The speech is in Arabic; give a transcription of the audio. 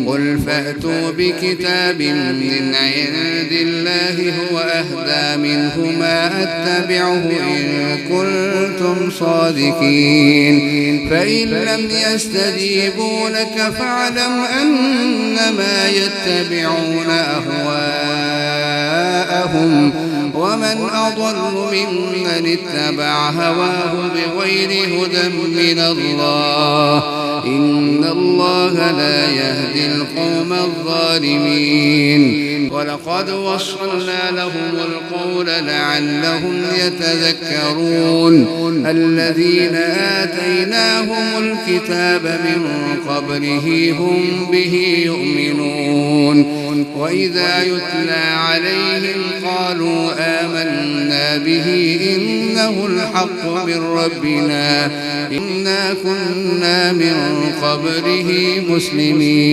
قل فأتوا بكتاب من عند الله هو أهدى منهما أتبعه إن كنتم صادقين فإن لم يستجيبوا لك فاعلم أنما يتبعون أهواءهم ومن أضل ممن اتبع هواه بغير هدى من الله إن الله لا يهدي القوم الظالمين ولقد وصلنا لهم القول لعلهم يتذكرون الذين آتيناهم الكتاب من قبله هم به يؤمنون وإذا يتلى عليهم قالوا آمنا به إنه الحق من ربنا إنا كنا من قبله مسلمين